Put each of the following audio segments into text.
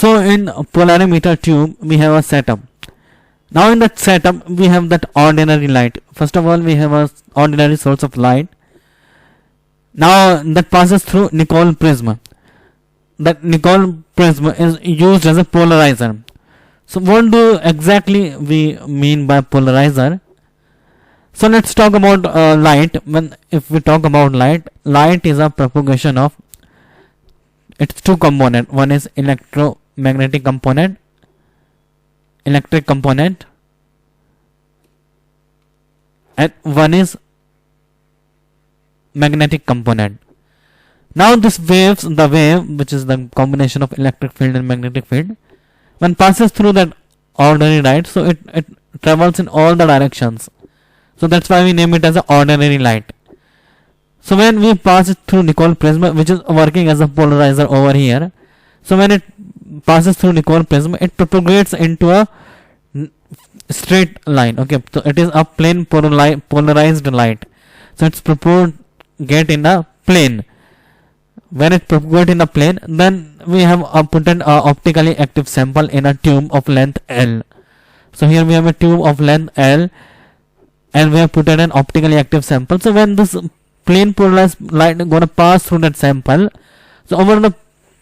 So in polarimeter tube we have a setup. Now in that setup we have that ordinary light. First of all we have a ordinary source of light. Now that passes through Nicol prism. That Nicol prism is used as a polarizer. So what do exactly we mean by polarizer? So let's talk about light. If we talk about light, light is a propagation of its two components. One is electromagnetic component, electric component, and one is magnetic component. Now this waves, the wave which is the combination of electric field and magnetic field, when passes through that ordinary light, so it travels in all the directions. So that's why we name it as an ordinary light. So when we pass it through Nicol prism, which is working as a polarizer over here, so when it passes through Nicol prism, it propagates into a straight line. Okay, so it is a plane polarized light. So it's propagate in a plane. When it propagates in a plane, then we have put an optically active sample in a tube of length L. So here we have a tube of length L, and we have put in an optically active sample. So when this plane polarized light is going to pass through that sample, so over the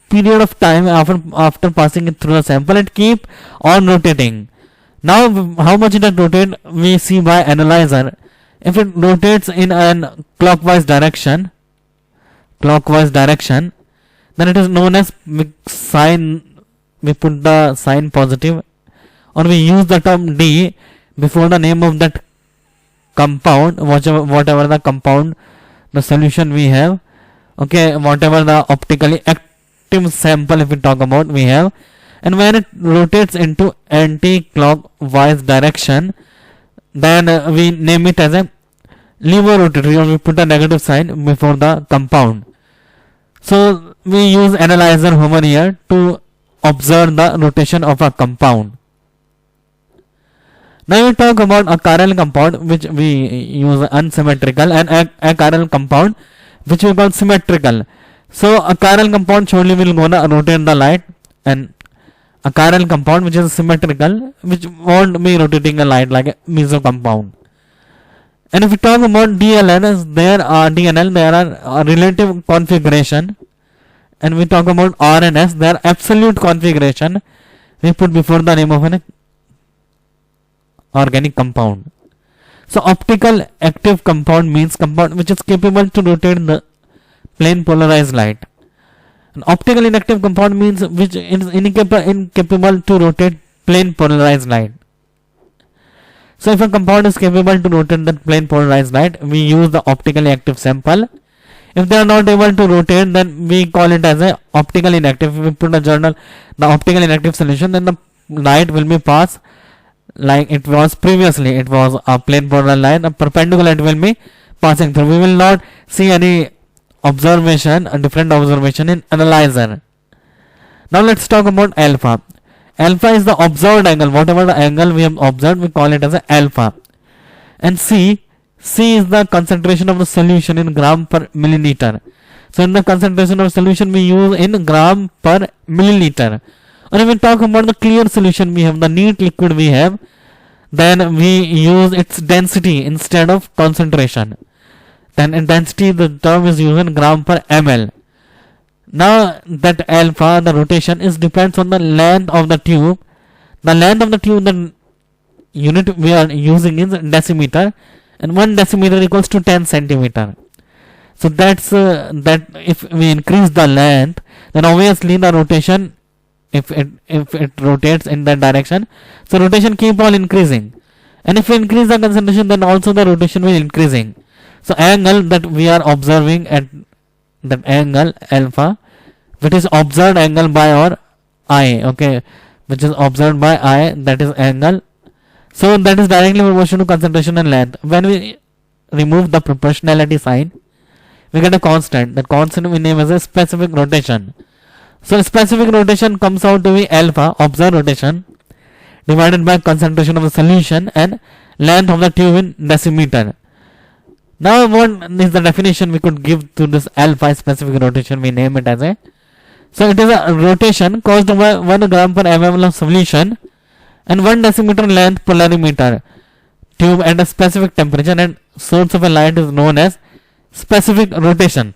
period of time after passing it through the sample, it keep on rotating. Now how much it rotates we see by analyzer. If it rotates in a clockwise direction, then it is known as sign. We put the sign positive, or we use the term D before the name of that compound, whatever the compound, the solution we have. Okay, whatever the optically active sample, if we talk about, we have. And when it rotates into anti-clockwise direction, then we name it as a levorotatory, or we put a negative sign before the compound. So we use analyzer over here to observe the rotation of a compound. Now we talk about a chiral compound, which we use unsymmetrical, and a chiral compound which we call symmetrical. So a chiral compound surely will gonna rotate the light, and a chiral compound which is symmetrical, which won't be rotating a light like a meso compound. And if we talk about DLN, there are a relative configuration, and we talk about RNS, they are absolute configuration we put before the name of an organic compound. So optical active compound means compound which is capable to rotate the plane polarized light. An optical inactive compound means which is incapable to rotate plane polarized light. So if a compound is capable to rotate the plane polarized light, we use the optically active sample. If they are not able to rotate, then we call it as a optical inactive. If we put a journal, the optical inactive solution, then the light will be passed like it was previously. It was a plane polarized light, a perpendicular light will be passing through. We will not see any observation, a different observation in analyzer. Now let's talk about alpha. Alpha is the observed angle. Whatever the angle we have observed, we call it as a alpha. And C is the concentration of the solution in gram per milliliter. So in the concentration of solution we use in gram per milliliter. Or if we talk about the clear solution we have, the neat liquid we have, then we use its density instead of concentration. Then in density the term is used in gram per ml. Now that alpha, the rotation, is depends on the length of the tube. The length of the tube, the unit we are using is decimeter, and 1 decimeter equals to 10 centimeter. So that's that if we increase the length, then obviously the rotation, if it rotates in that direction, so rotation keep on increasing. And if we increase the concentration, then also the rotation will increasing. So angle that we are observing at that angle alpha, which is observed angle by our eye, okay, which is observed by eye, that is angle. So that is directly proportional to concentration and length. When we remove the proportionality sign, we get a constant. That constant we name as a specific rotation. So specific rotation comes out to be alpha, observed rotation, divided by concentration of the solution and length of the tube in decimeter. Now what is the definition we could give to this alpha specific rotation? We name it as a So it is a rotation caused by 1 gram per mm of solution and 1 decimeter length polarimeter tube at a specific temperature, and source of a light is known as specific rotation.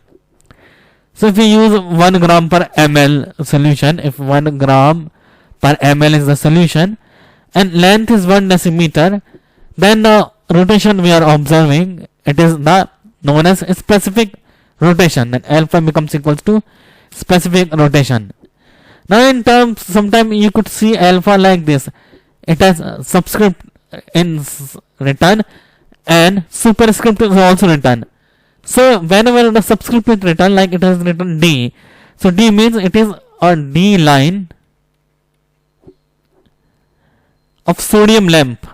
So if we use 1 gram per ml solution, if 1 gram per ml is the solution and length is 1 decimeter, then the rotation we are observing, it is the known as specific rotation. Then alpha becomes equals to specific rotation. Now in terms, sometimes you could see alpha like this. It has subscript in written and superscript is also written. So whenever the subscript is written, like it has written D, so D means it is a D line of sodium lamp.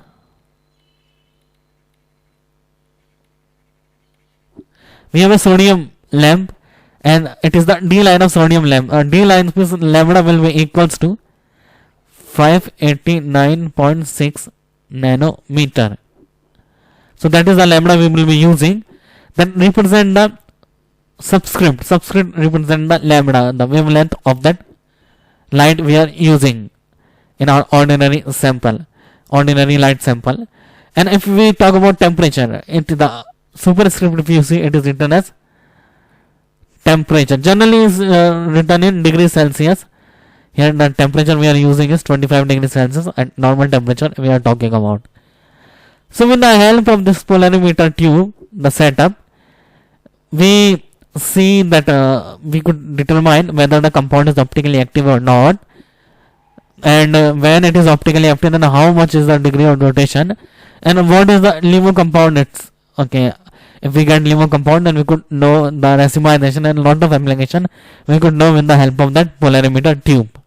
We have a sodium lamp and it is the D line of sodium lamp. D line means lambda will be equals to 589.6 nanometer. So that is the lambda we will be using. Then represent the subscript. Subscript represent the lambda, the wavelength of that light we are using in our ordinary sample, ordinary light sample. And if we talk about temperature, it is the superscript. If you see, it is written as temperature. Generally is written in degrees Celsius. Here the temperature we are using is 25 degrees Celsius at normal temperature we are talking about. So with the help of this polarimeter tube, the setup, we see that we could determine whether the compound is optically active or not, and when it is optically active, then how much is the degree of rotation, and what is the LIMO compound. It's okay. If we get LIMO compound, then we could know the racemization and lot of application we could know with the help of that polarimeter tube.